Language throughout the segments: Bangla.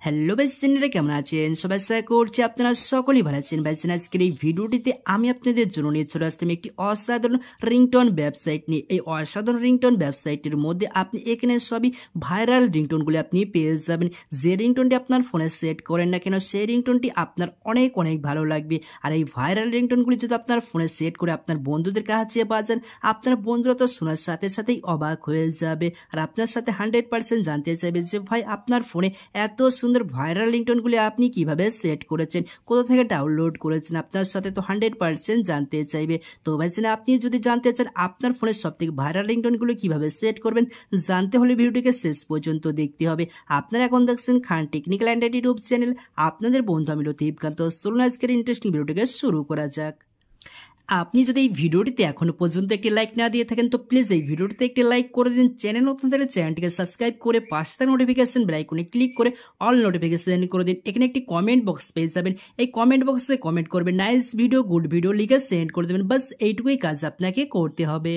হ্যালো ভাইজানেরা, কেমন আছেন? সবাই আশা করছি আপনারা সকলেই ভালো আছেন। ভাইজান, আজকের এই ভিডিওটিতে আমি আপনাদের জন্য নিয়ে চলে আসলাম একটি অসাধারণ রিংটোন ওয়েবসাইট নিয়ে। এই অসাধারণ রিংটোন ওয়েবসাইটের মধ্যে আপনি এখানে সবই ভাইরাল রিংটোনগুলি আপনি পেয়ে যাবেন। যে রিংটোনটি আপনার ফোনে সেট করেন না কেন, সেই রিংটোনটি আপনার অনেক অনেক ভালো লাগবে। আর এই ভাইরাল রিংটোনগুলি যদি আপনার ফোনে সেট করে আপনার বন্ধুদের কাছে বাজান, আপনার বন্ধুরা তো শোনার সাথে সাথেই অবাক হয়ে যাবে। আর আপনার সাথে 100% জানতে চাইবে যে ভাই, আপনার ফোনে এত সুন্দর ভাইরাল রিংটোনগুলি আপনি কিভাবে সেট করেছেন, কোথা থেকে ডাউনলোড করেছেন, আপনার সাথে তো 100% জানতে চাইবে। তো ভাইজান, আপনি যদি জানতে চান আপনার ফোনের সবথেকে ভাইরাল রিংটোনগুলো কিভাবে সেট করবেন, জানতে হলে ভিডিওটিকে শেষ পর্যন্ত দেখতে হবে। আপনারা এখন দেখছেন খান টেকনিক্যাল অ্যান্ড ইউটিউব চ্যানেল, আপনাদের বন্ধু আমি লতিফকান্ত। চলুন আজকের ইন্টারেস্টিং ভিডিওটিকে শুরু করা যাক। আপনি যদি এই ভিডিওটিতে এখনো পর্যন্ত একটি লাইক না দিয়ে থাকেন তো প্লিজ এই ভিডিওটিতে একটি লাইক করে দিন। চ্যানেল নতুন থাকলে চ্যানেলটিকে সাবস্ক্রাইব করে পাশে থাকা নোটিফিকেশন বেল আইকনে ক্লিক করে অল নোটিফিকেশন করে দিন। এখানে একটি কমেন্ট বক্স পেয়ে যাবেন, এই কমেন্ট বক্সে কমেন্ট করবেন নাইস ভিডিও, গুড ভিডিও লিখে সেন্ড করে দেবেন। বাস এইটুকুই কাজ আপনাকে করতে হবে।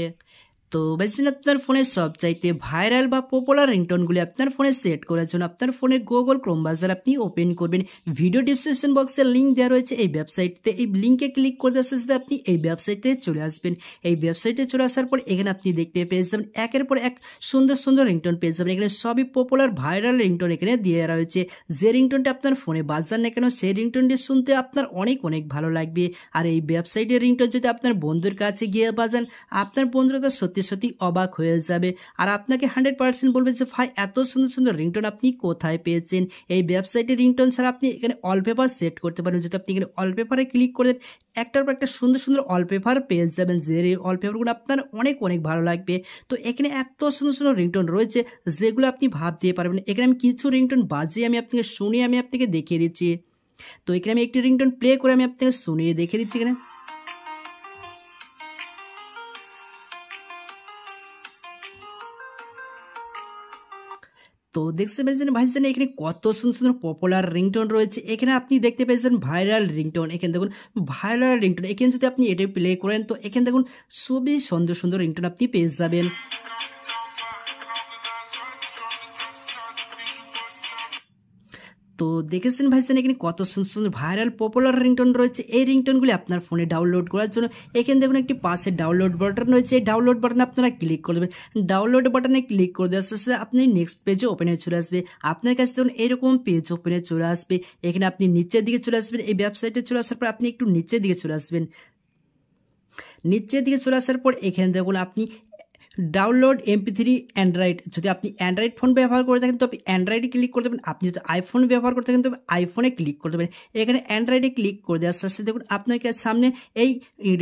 তো ভাইজান, আপনার ফোনের সবচাইতে ভাইরাল বা পপুলার রিংটোনগুলি আপনার ফোনে সেট করার জন্য আপনার ফোনের গুগল ক্রোম ব্রাউজার আপনি ওপেন করবেন। ভিডিও ডিসক্রিপশন বক্সে লিঙ্ক দেওয়া রয়েছে এই ওয়েবসাইটতে, এই লিঙ্কে ক্লিক করে দেওয়ার সাথে আপনি এই ওয়েবসাইটে চলে আসবেন। এই ওয়েবসাইটে চলে আসার পর এখানে আপনি দেখতে পেয়ে যাবেন একের পর এক সুন্দর সুন্দর রিংটোন পেয়ে যাবেন। এখানে সবই পপুলার ভাইরাল রিংটোন এখানে দিয়ে রয়েছে। যে রিংটোনটা আপনার ফোনে বাজান না কেন, সেই রিংটোনটি শুনতে আপনার অনেক অনেক ভালো লাগবে। আর এই ওয়েবসাইটের রিংটোন যদি আপনার বন্ধুর কাছে গিয়ে বাজান, আপনার বন্ধুরা তো সত্যি সত্যি অবাক হয়ে যাবে। আর আপনাকে 100% বলবে যে ভাই, এত সুন্দর সুন্দর রিংটোন আপনি কোথায় পেয়েছেন। এই ওয়েবসাইটে রিংটোন ছাড়া আপনি এখানে ওয়ালপেপার সেট করতে পারবেন। যদি আপনি এখানে ওয়ালপেপারে ক্লিক করে দেন, একটার পর একটা সুন্দর সুন্দর ওয়ালপেপার পেয়ে যাবেন, যে ওয়ালপেপারগুলো আপনার অনেক অনেক ভালো লাগবে। তো এখানে এত সুন্দর সুন্দর রিংটোন রয়েছে যেগুলো আপনি ভাবতে পারবেন। এখানে আমি কিছু রিংটোন বাজিয়ে আমি আপনাকে শুনিয়ে আমি আপনাকে দেখিয়ে দিচ্ছি। তো এখানে আমি একটি রিংটোন প্লে করে আমি আপনাকে শুনিয়ে দেখিয়ে দিচ্ছি। এখানে তো দেখতে পেয়েছেন ভাইজান, এখানে কত সুন্দর সুন্দর পপুলার রিংটোন রয়েছে। এখানে আপনি দেখতে পেয়েছেন ভাইরাল রিংটোন। এখানে দেখুন ভাইরাল রিংটোন, এখানে যদি আপনি এটা প্লে করেন তো এখানে দেখুন খুবই সুন্দর সুন্দর রিংটোন আপনি পেয়ে যাবেন। তো দেখেছেন ভাইজান, এখানে কত সুন্দর সুন্দর ভাইরাল পপুলার রিংটোন রয়েছে। এই রিংটোনগুলি আপনার ফোনে ডাউনলোড করার জন্য এখানে দেখুন একটি পাশে ডাউনলোড বাটন রয়েছে। এই ডাউনলোড বাটনে আপনারা ক্লিক করে দেবেন। ডাউনলোড বাটনে ক্লিক করে দেওয়ার সাথে আপনি নেক্সট পেজে ওপেন হয়ে চলে আসবে। আপনার কাছে দেখুন এরকম পেজ ওপেন হয়ে চলে আসবে। এখানে আপনি নিচের দিকে চলে আসবেন। এই ওয়েবসাইটে চলে আসার পর আপনি একটু নিচের দিকে চলে আসবেন। নিচের দিকে চলে আসার পর এখানে দেখুন আপনি ডাউনলোড MP3 অ্যান্ড্রয়েড, যদি আপনি অ্যান্ড্রয়েড ফোন ব্যবহার করে থাকেন তো আপনি অ্যান্ড্রয়েডে ক্লিক করে দেবেন। আপনি যদি আইফোন ব্যবহার করে থাকেন তবে আইফোনে ক্লিক করে দেবেন। এখানে অ্যান্ড্রয়েডে ক্লিক করে দেওয়ার সাথে দেখুন আপনার সামনে এই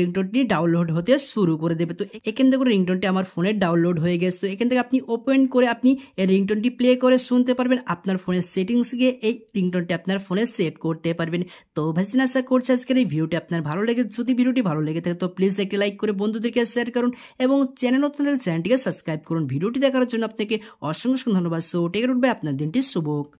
রিংটোনটি ডাউনলোড হতে শুরু করে দেবে। তো এখানে দেখুন রিংটোনটি আমার ফোনে ডাউনলোড হয়ে গেছে। তো এখান থেকে আপনি ওপেন করে আপনি এই রিংটোনটি প্লে করে শুনতে পারবেন। আপনার ফোনের সেটিংস গিয়ে এই রিংটোনটি আপনার ফোনে সেট করতে পারবেন। তো ভাইজান, আশা করছি আজকের এই ভিডিওটি আপনার ভালো লেগে, যদি ভিডিওটি ভালো লেগে থাকে তো প্লিজ একটি লাইক করে বন্ধুদেরকে শেয়ার করুন এবং চ্যানেল নতুন চ্যানেলটিকে সাবস্ক্রাইব করুন। ভিডিওটি দেখার জন্য আপনাকে অসংখ্য ধন্যবাদ। সো টেক কেয়ার, আপনার দিনটি শুভ হোক।